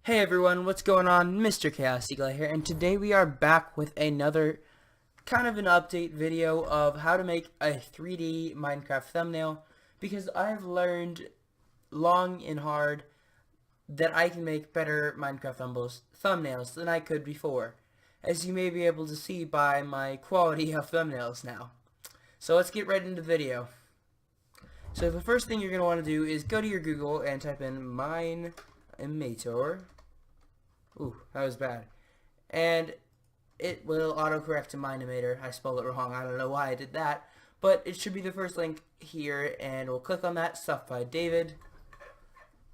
Hey everyone, what's going on? MrChaosEagleEye here, and today we are back with another kind of an update video of how to make a 3D Minecraft thumbnail, because I've learned long and hard that I can make better Minecraft thumbnails than I could before, as you may be able to see by my quality of thumbnails now. So let's get right into the video. So the first thing you're going to want to do is go to your Google and type in Minimator. Ooh, that was bad. And it will autocorrect to Minimator. I spelled it wrong. I don't know why I did that. But it should be the first link here, and we'll click on that, stuff by David.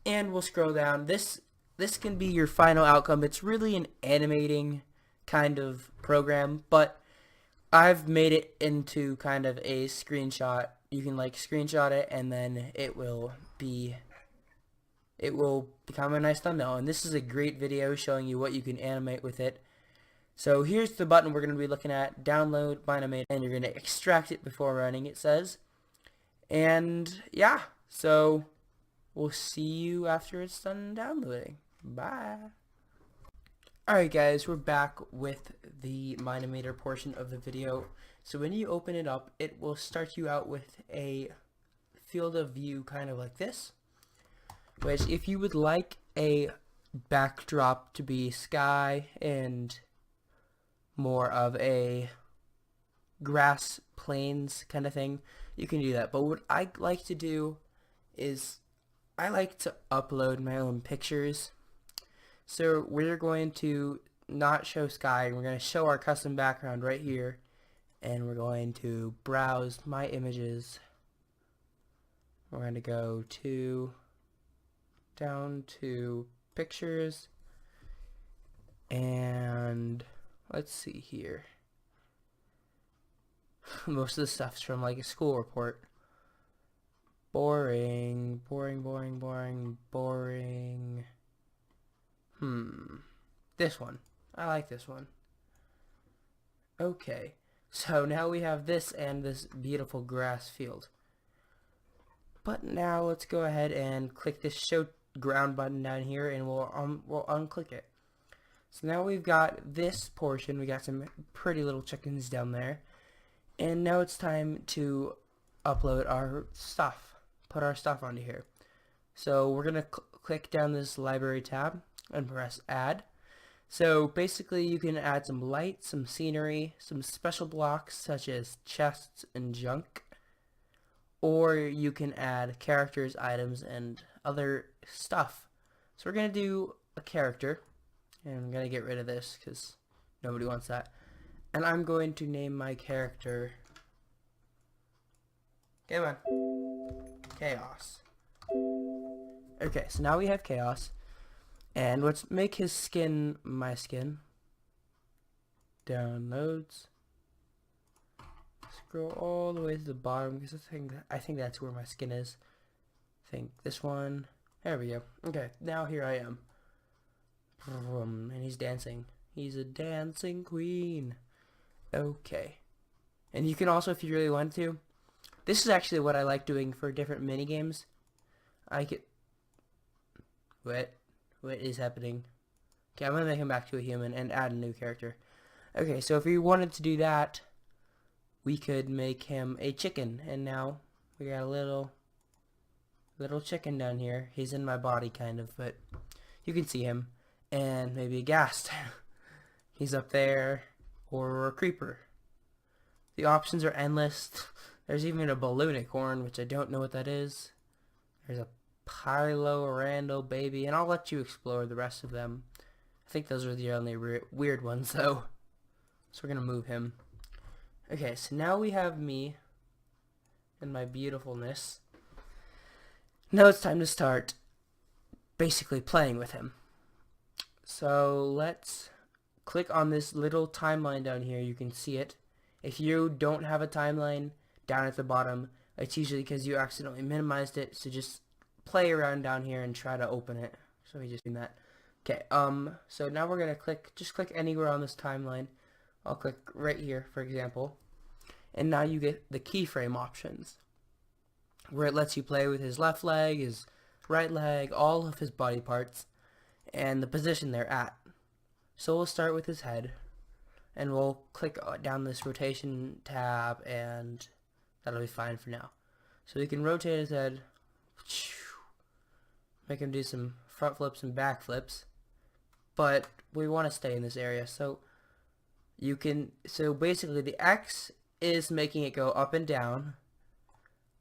And we'll scroll down. This can be your final outcome. It's really an animating kind of program, but I've made it into kind of a screenshot. You can like screenshot it, and then it will become a nice thumbnail. And this is a great video showing you what you can animate with it. So here's the button we're going to be looking at, download Minimator, and you're going to extract it before running, it says. And yeah, so we'll see you after it's done downloading. Bye. Alright guys, we're back with the Minimator portion of the video. So when you open it up, it will start you out with a field of view kind of like this, which if you would like a backdrop to be sky and more of a grass plains kind of thing, you can do that. But what I like to do is I like to upload my own pictures. So we're going to not show sky, and we're going to show our custom background right here, and we're going to browse my images. We're going to go down to pictures, and let's see here. Most of the stuff's from like a school report. Boring. This one. I like this one. Okay. So now we have this and this beautiful grass field. But now let's go ahead and click this show ground button down here, and we'll unclick it. So now we've got this portion. We got some pretty little chickens down there. And now it's time to upload our stuff. Put our stuff onto here. So we're going to click down this library tab and press add. So basically you can add some light, some scenery, some special blocks such as chests and junk, or you can add characters, items, and other stuff. So we're going to do a character, and I'm going to get rid of this because nobody wants that. And I'm going to name my character, come on, Chaos. Okay, so now we have Chaos. And let's make his skin my skin. Downloads. Scroll all the way to the bottom because I think that's where my skin is. I think this one. There we go. Okay, now here I am. And he's dancing. He's a dancing queen. Okay. And you can also, if you really want to, this is actually what I like doing for different mini games. I could. What is happening? Okay, I'm gonna make him back to a human and add a new character. Okay, so if we wanted to do that, we could make him a chicken, and now we got a little chicken down here. He's in my body kind of, but you can see him. And maybe a ghast. He's up there, or a creeper. The options are endless. There's even a balloonicorn, which I don't know what that is. There's a Pylorandal baby, and I'll let you explore the rest of them. I think those are the only weird ones though. So we're gonna move him. Okay, so now we have me and my beautifulness. Now it's time to start basically playing with him. So let's click on this little timeline down here. You can see it. If you don't have a timeline down at the bottom, it's usually because you accidentally minimized it, so just play around down here and try to open it. So we just do that. Okay, so now we're gonna just click anywhere on this timeline. I'll click right here, for example. And now you get the keyframe options, where it lets you play with his left leg, his right leg, all of his body parts. and the position they're at. So we'll start with his head, and we'll click down this rotation tab, and that'll be fine for now. So we can rotate his head, make him do some front flips and back flips, but we want to stay in this area. So basically the X is making it go up and down.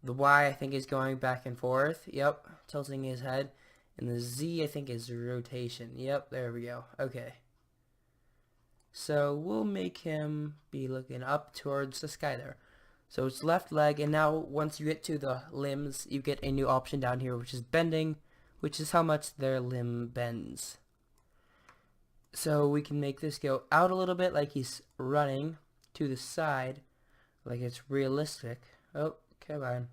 The Y I think is going back and forth. Yep, tilting his head. And the Z I think is rotation. Yep, there we go. Okay. So we'll make him be looking up towards the sky there. So it's left leg, and now once you get to the limbs, you get a new option down here, which is bending, which is how much their limb bends. So we can make this go out a little bit like he's running to the side, like it's realistic. Oh, come on.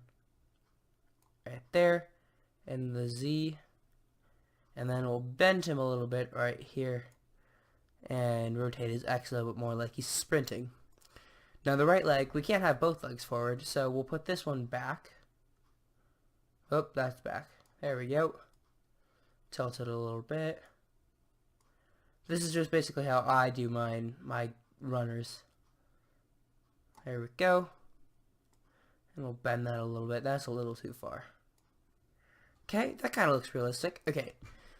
Right there, and the Z, and then we'll bend him a little bit right here, and rotate his X a little bit more like he's sprinting. Now the right leg, we can't have both legs forward, so we'll put this one back. Oh, that's back. There we go. Tilt it a little bit. This is just basically how I do my runners. There we go. And we'll bend that a little bit. That's a little too far. Okay, that kind of looks realistic. Okay,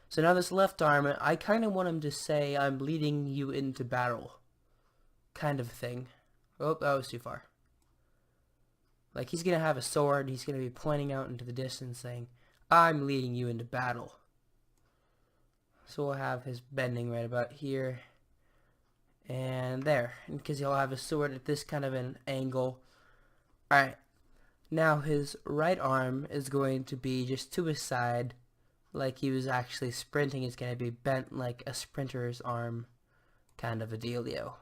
so now this left arm, I kind of want him to say, "I'm leading you into battle," kind of thing. Oh, that was too far. Like he's going to have a sword. He's going to be pointing out into the distance saying, "I'm leading you into battle." So we'll have his bending right about here and there, because he'll have a sword at this kind of an angle. Alright, now his right arm is going to be just to his side, like he was actually sprinting. It's going to be bent like a sprinter's arm, kind of a dealio.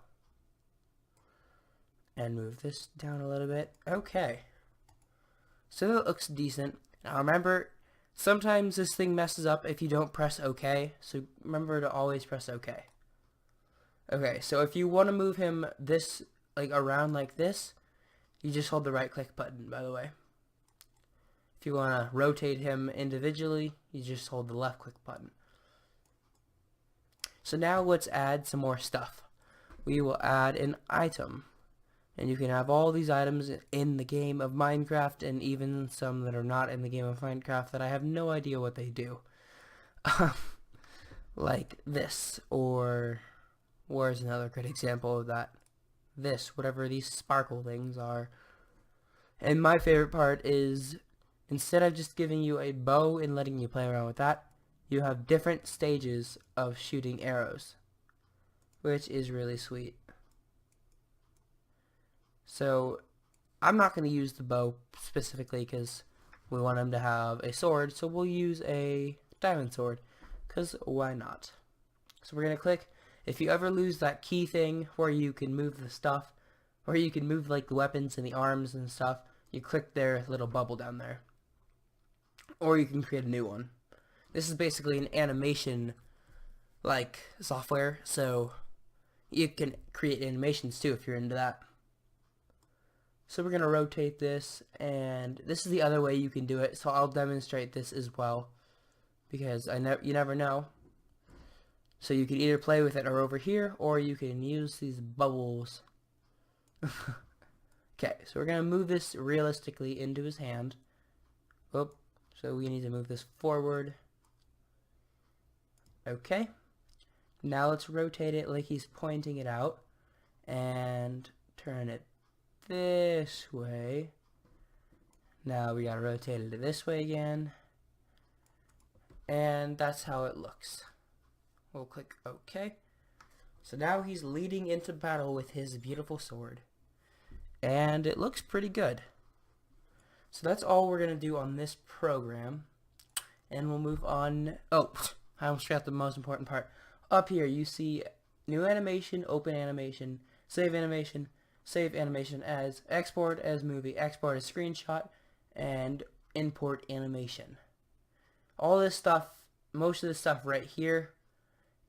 And move this down a little bit. Okay, so that looks decent. Now remember, sometimes this thing messes up if you don't press OK, so remember to always press OK. Okay, so if you want to move him this, like around like this, you just hold the right click button, by the way. If you want to rotate him individually, you just hold the left click button. So now let's add some more stuff. We will add an item. And you can have all these items in the game of Minecraft, and even some that are not in the game of Minecraft that I have no idea what they do. Like this, or where's another good example of that? This, whatever these sparkle things are. And my favorite part is, instead of just giving you a bow and letting you play around with that, you have different stages of shooting arrows, which is really sweet. So I'm not going to use the bow specifically because we want him to have a sword, so we'll use a diamond sword, because why not? So we're going to click. If you ever lose that key thing where you can move the stuff, or you can move like the weapons and the arms and stuff, you click their little bubble down there. Or you can create a new one. This is basically an animation like software, so you can create animations too if you're into that. So we're going to rotate this, and this is the other way you can do it, so I'll demonstrate this as well, because you never know. So you can either play with it or over here, or you can use these bubbles. Okay, so we're going to move this realistically into his hand. Oop, so we need to move this forward. Okay, now let's rotate it like he's pointing it out, and turn it this way. Now we gotta rotate it this way again, and that's how it looks. We'll click OK. So now he's leading into battle with his beautiful sword, and it looks pretty good. So that's all we're gonna do on this program, and we'll move on. Oh, I almost forgot the most important part. Up here you see new animation, open animation, save animation, save animation as, export as movie, export as screenshot, and import animation. All this stuff, most of the stuff right here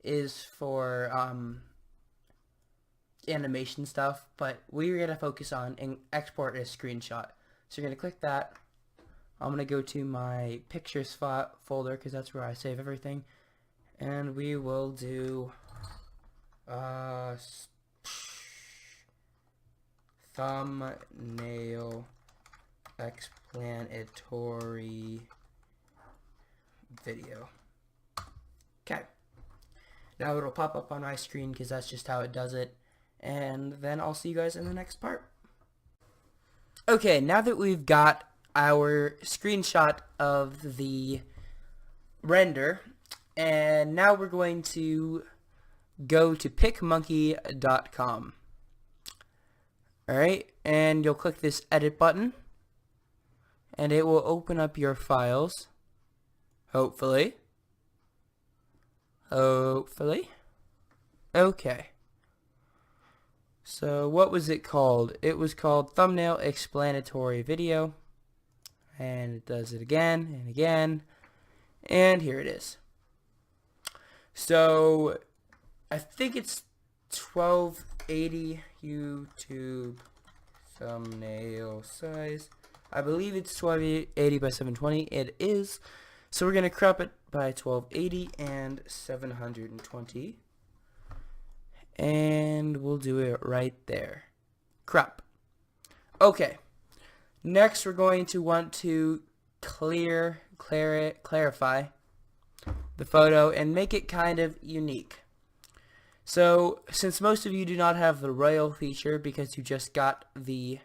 is for animation stuff, but we're going to focus on export as screenshot. So you're going to click that. I'm going to go to my pictures folder because that's where I save everything. And we will do thumbnail explanatory video. Okay. Now it'll pop up on my screen because that's just how it does it. And then I'll see you guys in the next part. Okay, now that we've got our screenshot of the render, and now we're going to go to picmonkey.com. Alright, and you'll click this edit button, and it will open up your files. Hopefully. Okay. So what was it called? It was called thumbnail explanatory video. And it does it again and again. And here it is. So I think it's 1280 YouTube thumbnail size. I believe it's 1280 by 720. It is. So we're going to crop it by 1280 and 720. And we'll do it right there. Crop. Okay. Next we're going to want to clarify the photo and make it kind of unique. So since most of you do not have the royal feature because you just got the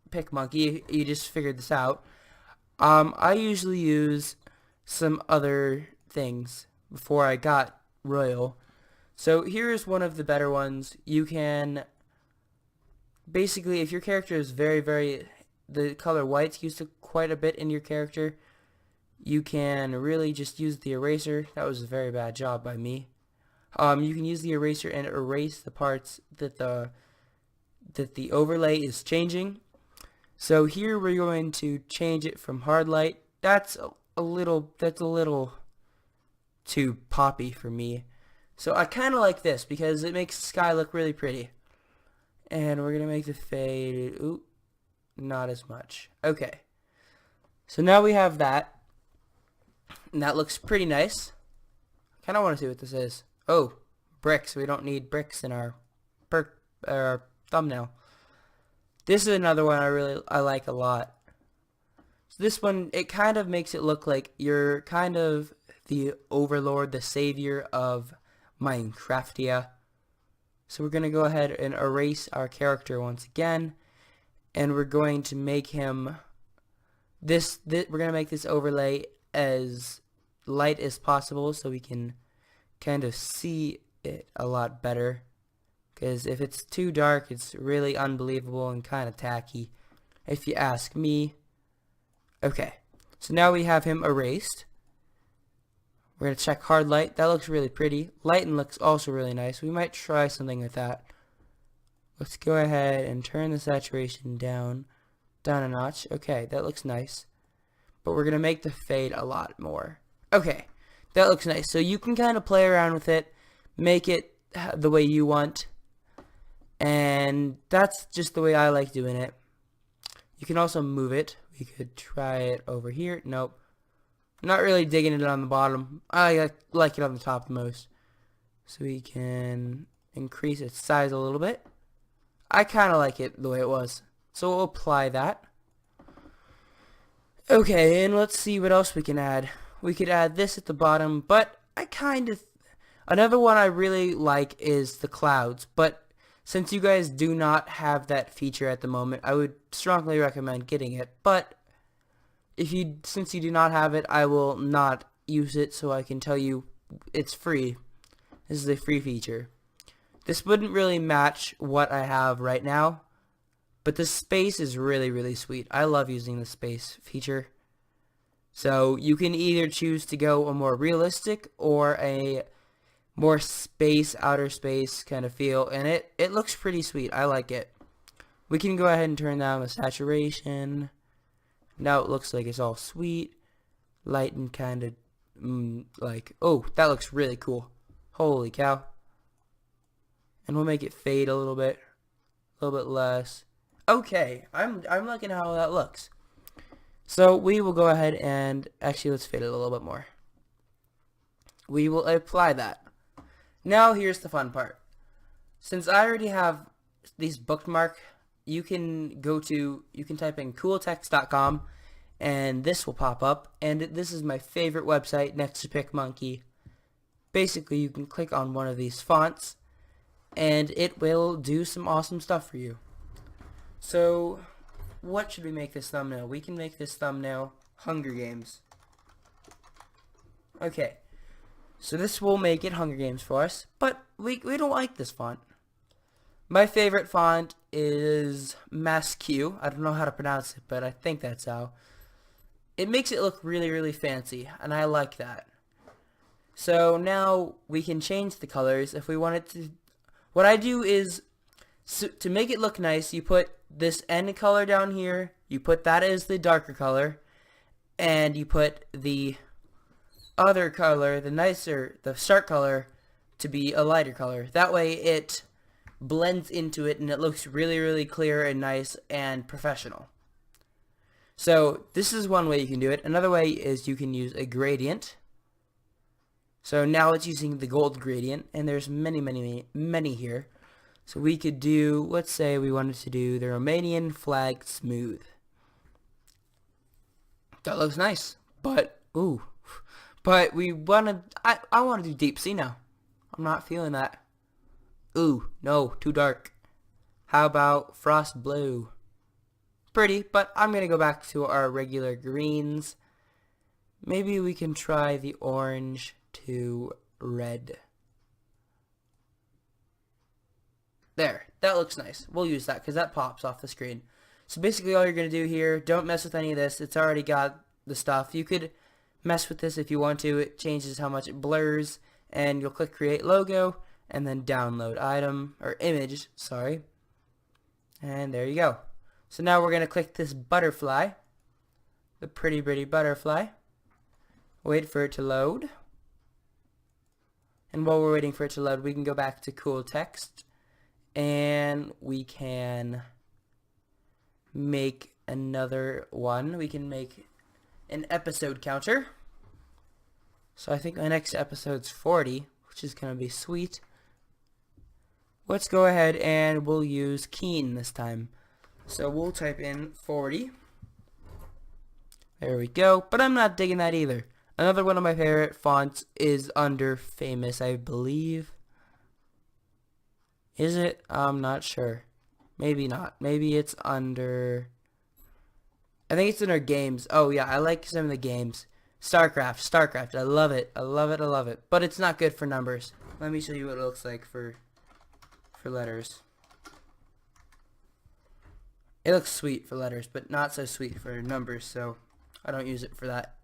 PicMonkey, you just figured this out. I usually use some other things before I got royal. So here's one of the better ones. You can basically, if your character is the color white's used quite a bit in your character, you can really just use the eraser. That was a very bad job by me. You can use the eraser and erase the parts that the overlay is changing. So here we're going to change it from hard light. That's a little too poppy for me. So I kind of like this because it makes the sky look really pretty. And we're going to make the fade, not as much. Okay. So now we have that. And that looks pretty nice. I kind of want to see what this is. Oh, bricks. We don't need bricks in our thumbnail. This is another one I like a lot. So this one, it kind of makes it look like you're kind of the overlord, the savior of Minecraftia. So we're going to go ahead and erase our character once again, and we're going to make him we're going to make this overlay as light as possible so we can kind of see it a lot better, because if it's too dark it's really unbelievable and kind of tacky if you ask me. Okay, so now we have him erased. We're going to check hard light. That looks really pretty. Lighten looks also really nice. We might try something with that. Let's go ahead and turn the saturation down a notch. Okay, that looks nice. But we're going to make the fade a lot more. Okay, that looks nice. So you can kind of play around with it, make it the way you want. And that's just the way I like doing it. You can also move it. We could try it over here. Nope. Not really digging it on the bottom. I like it on the top the most. So we can increase its size a little bit. I kind of like it the way it was. So we'll apply that. Okay, and let's see what else we can add. We could add this at the bottom, but another one I really like is the clouds. But since you guys do not have that feature at the moment, I would strongly recommend getting it. But since you do not have it, I will not use it, so I can tell you it's free. This is a free feature. This wouldn't really match what I have right now, but the space is really, really sweet. I love using the space feature. So you can either choose to go a more realistic or a more outer space kind of feel, and it looks pretty sweet. I like it. We can go ahead and turn down the saturation. Now it looks like it's all sweet, light, and kind of oh, that looks really cool. Holy cow. And we'll make it fade a little bit less. Okay, I'm liking how that looks. So we will go ahead and actually let's fade it a little bit more. we will apply that. Now here's the fun part. Since I already have these bookmarked, you can type in cooltext.com and this will pop up, and this is my favorite website next to PicMonkey. Basically, you can click on one of these fonts and it will do some awesome stuff for you. So what should we make this thumbnail? We can make this thumbnail Hunger Games. Okay, so this will make it Hunger Games for us, but we don't like this font. My favorite font is MassQ. I don't know how to pronounce it, but I think that's how. It makes it look really, really fancy, and I like that. So now we can change the colors if we want it to. What I do is, to make it look nice, you put this N color down here, you put that as the darker color, and you put the other color, the start color, to be a lighter color. That way it blends into it and it looks really, really clear and nice and professional. So this is one way you can do it. Another way is you can use a gradient. So now it's using the gold gradient, and there's many here. So we could do, let's say we wanted to do the Romanian flag smooth. That looks nice, but we wanna, I want to do deep sea now. I'm not feeling that. Ooh, no, too dark. How about frost blue? Pretty, but I'm gonna go back to our regular greens. Maybe we can try the orange to red. There, that looks nice. We'll use that because that pops off the screen. So basically all you're going to do here, don't mess with any of this. It's already got the stuff. You could mess with this if you want to. It changes how much it blurs, and you'll click create logo and then download item or image, sorry. And there you go. So now we're going to click this butterfly, the pretty butterfly. Wait for it to load. And while we're waiting for it to load, we can go back to cool text and we can make another one. We can make an episode counter. So I think my next episode's 40, which is going to be sweet. Let's go ahead and we'll use Keen this time. So we'll type in 40. There we go. But I'm not digging that either. Another one of my favorite fonts is under Famous, I believe. Is it? I'm not sure. Maybe not. Maybe it's under... I think it's under Games. Oh yeah, I like some of the games. StarCraft. I love it. I love it. But it's not good for numbers. Let me show you what it looks like for letters. It looks sweet for letters, but not so sweet for numbers, so I don't use it for that.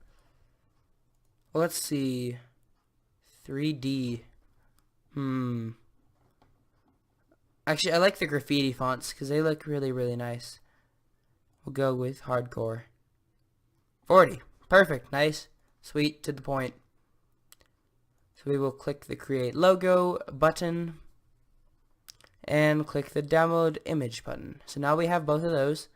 Well, let's see. 3D. Actually, I like the graffiti fonts because they look really, really nice. We'll go with hardcore. 40. Perfect. Nice. Sweet. To the point. So we will click the create logo button and click the download image button. So now we have both of those,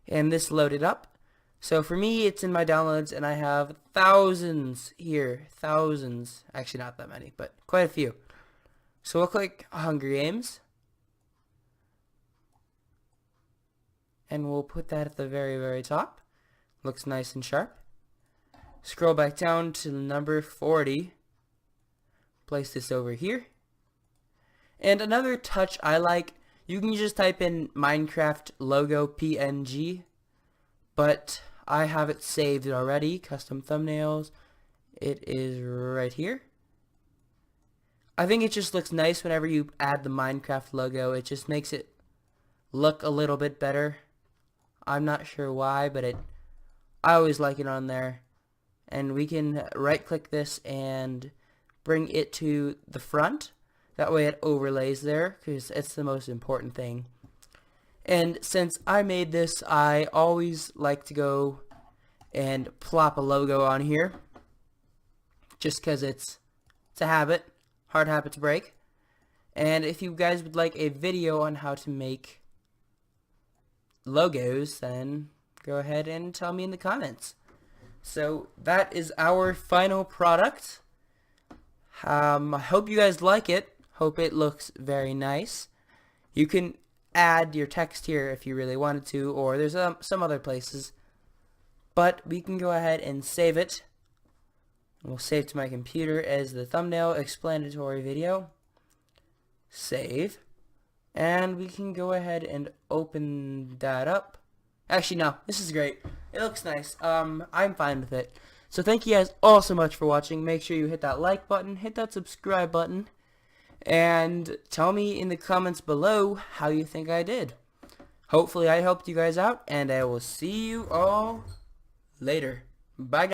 and this loaded up. So for me, it's in my downloads, and I have thousands here. Thousands. Actually, not that many, but quite a few. So we'll click Hunger Games. And we'll put that at the very, very top. Looks nice and sharp. Scroll back down to number 40. Place this over here. And another touch I like, you can just type in Minecraft logo PNG. But I have it saved already. Custom thumbnails. It is right here. I think it just looks nice whenever you add the Minecraft logo. It just makes it look a little bit better. I'm not sure why, but I always like it on there. And we can right click this and bring it to the front. That way it overlays there because it's the most important thing. And since I made this, I always like to go and plop a logo on here. Just because it's a habit. Hard habit to break. And if you guys would like a video on how to make logos, then go ahead and tell me in the comments. So that is our final product. I hope you guys like it. Hope it looks very nice. You can add your text here if you really wanted to, or there's some other places. But we can go ahead and save it. We'll save to my computer as the thumbnail explanatory video. Save. And we can go ahead and open that up. Actually, no, this is great. It looks nice. I'm fine with it. So thank you guys all so much for watching. Make sure you hit that like button, hit that subscribe button, and tell me in the comments below how you think I did. Hopefully I helped you guys out, and I will see you all later. Bye, guys.